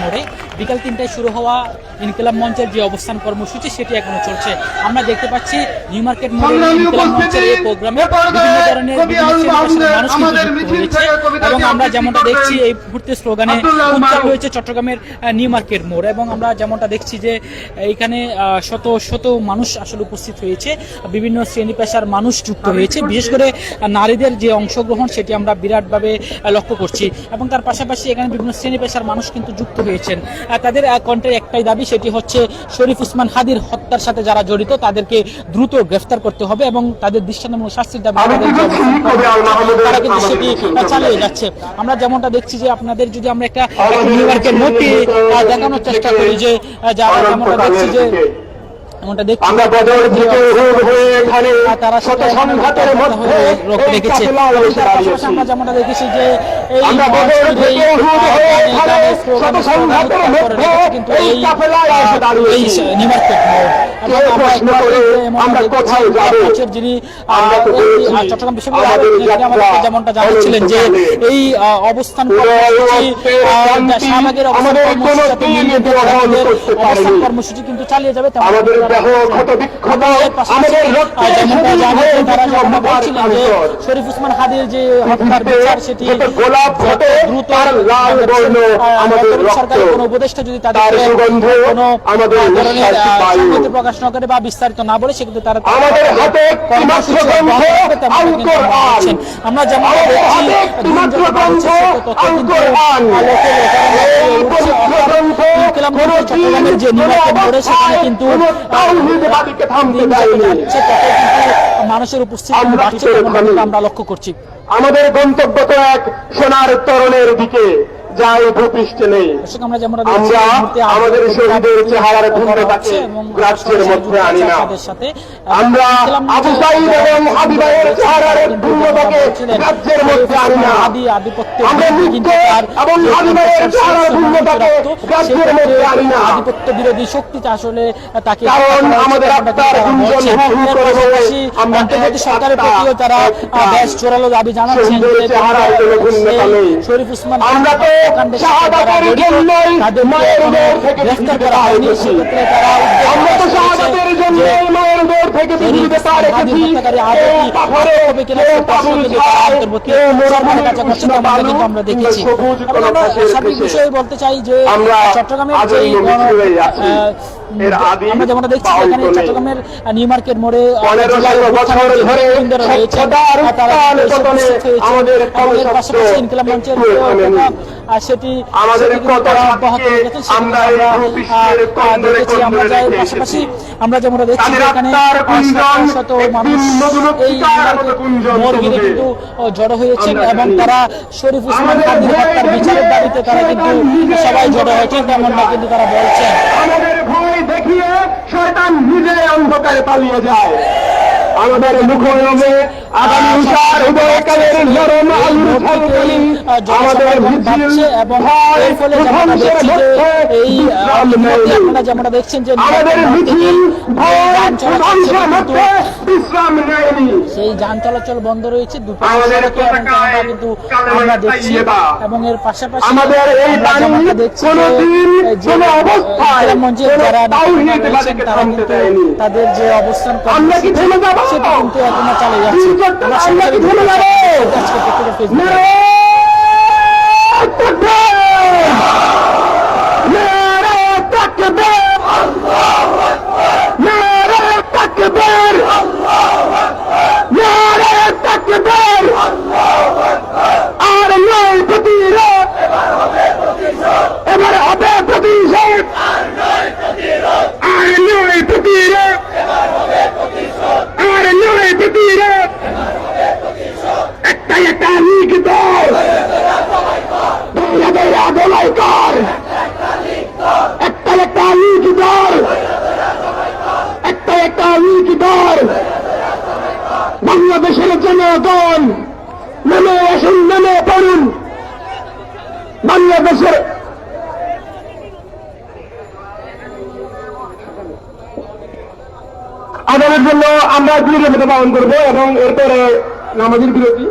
মোড়ে বিকাল ৩টায় শুরু হওয়া ইনকিলাব মঞ্চের যে অবস্থান কর্মসূচি সেটি এখনো চলছে। আমরা দেখতে পাচ্ছি নিউ মার্কেট মোড়ে ইনকিলাব মঞ্চের এই প্রোগ্রামে বিভিন্ন ধরনের মানুষ কিন্তু যুক্ত হয়েছে এবং আমরা যেমনটা দেখছি এই মুহূর্তে স্লোগানে উচ্চারণ হয়েছে চট্টগ্রামের নিউ মার্কেট মোড় এবং আমরা যেমনটা দেখছি যে এইখানে শত শত মানুষ আসলে উপস্থিত হয়েছে, বিভিন্ন শ্রেণী পেশার মানুষ যুক্ত হয়েছে, বিশেষ করে নারীদের যে অংশগ্রহণ সেটি আমরা বিরাটভাবে লক্ষ্য করছি এবং তার পাশাপাশি এখানে বিভিন্ন শ্রেণী পেশার মানুষ কিন্তু যুক্ত হয়েছেন। তাদের কণ্ঠের একটাই দাবি, সেটি হচ্ছে শরীফ ওসমান হাদির হত্যার সাথে যারা জড়িত তাদেরকে দ্রুত গ্রেফতার করতে হবে এবং তাদের দৃষ্টান্তমূলক শাস্তির দাবি তারা কিন্তু সেটি চালিয়ে যাচ্ছে। আমরা যেমনটা দেখছি যে আপনাদের যদি আমরা একটা নিউ মার্কেট মোড়টি দেখানোর চেষ্টা করি যে যারা যেমনটা দেখছি যে তারা আমরা যেমনটা দেখেছি যে যিনি চট্টগ্রাম বিশ্ববিদ্যালয় যেমনটা জানাচ্ছিলেন যে এই অবস্থান শাহবাগের অবস্থান কর্মসূচি কিন্তু চালিয়ে যাবে। শরীফ ওসমান হাদির যে হত্যার বিচার সেটি দ্রুত সরকারের কোন উপদেষ্টা যদি তাদের কোন ধরনের প্রকাশ না করে বা বিস্তারিত না বলে সেক্ষেত্রে তারা আমরা যেমন চট্টগ্রামের যে নির্বাচন করে সেখানে কিন্তু মানুষের উপস্থিতি বাড়ছে আমরা লক্ষ্য করছি। আমাদের গন্তব্য তো এক সোনার তরণের দিকে যাই ভূপৃষ্ঠে নেই। আমরা আমাদের শহীদের চেহারার ধূম্রতাকে রাজ্যের মধ্যে আনি না। আমরা আবু সাঈদ এবং হাবিবাইয়ের চেহারার ধূম্রতাকে রাজ্যের মধ্যে আনি না। আমরা মুক্ত এবং হাবিবাইয়ের চেহারার ধূম্রতাকে রাজ্যের মধ্যে আনি না। আধিপত্য বিরোধী শক্তিতে আসলে তাকে কারণ আমাদের আত্মার গুঞ্জন করে সরকারের প্রতিও তারা বেশ জোরালো দাবি জানাচ্ছেন যে শরীফ ওসমান আমরা তো শাহাদাতের জন্যই মায়ের উদর থেকে গ্রেফতার করা হয়নি, সেক্ষেত্রে তারা আমরা তো শাহাদাতের জন্যই মায়ের উদর থেকে পৃথিবীতে পা রেখেছি। আমরা দেখেছি সার্বিক বিষয়ে বলতে চাই যে চট্টগ্রামের আমরা যেমনটা দেখছি এখানে চট্টগ্রামের নিউ মার্কেট মোড়ে পাশাপাশি ইনকিলাব মঞ্চের সেটি পাশাপাশি আমরা যেমনটা দেখছি এখানে শত মানুষ এই মোড় ঘিরে কিন্তু জড়ো হয়েছেন এবং তারা শরীফ ওসমান হাদির হত্যার বিচারের দাবিতে তারা কিন্তু সবাই জড়ো হয়েছেন তেমনটা কিন্তু তারা বলছেন। আমাদের ভয় দেখিয়ে শয়তান নিজে অন্ধকারে পালিয়ে যায়। আমাদের মুখরমে আগামী উষার উদয়কালের নরম আলু ঝলকানি আমাদের মিছিল এবং এর ফলে আপনারা যেমনটা দেখছেন যে আমাদের মিছিল বিশ্রাম নেয়নি, সেই যান চলাচল বন্ধ রয়েছে কিন্তু আমরা দেখছি এবং এর পাশাপাশি আমাদের এই যেমনটা দেখছি মঞ্চে যারা তারা কিন্তু তাদের যে অবস্থান সেটা কিন্তু এখনো চালিয়ে যাচ্ছে। এবার হবে প্রতিশোধ, আর নয় প্রতিরোধ, আর নয় প্রতিরোধ। একটা একটা লীগ দল দোলাই কর, একটা একটা লীগ দল, একটা একটা লীগ দল। বাংলাদেশের জনগণ নেমে আসুন, নেমে পড়ুন। বাংলাদেশের আদানের জন্য আমরা বিরতি পালন করবো এবং এরপরে নামাজের বিরতি।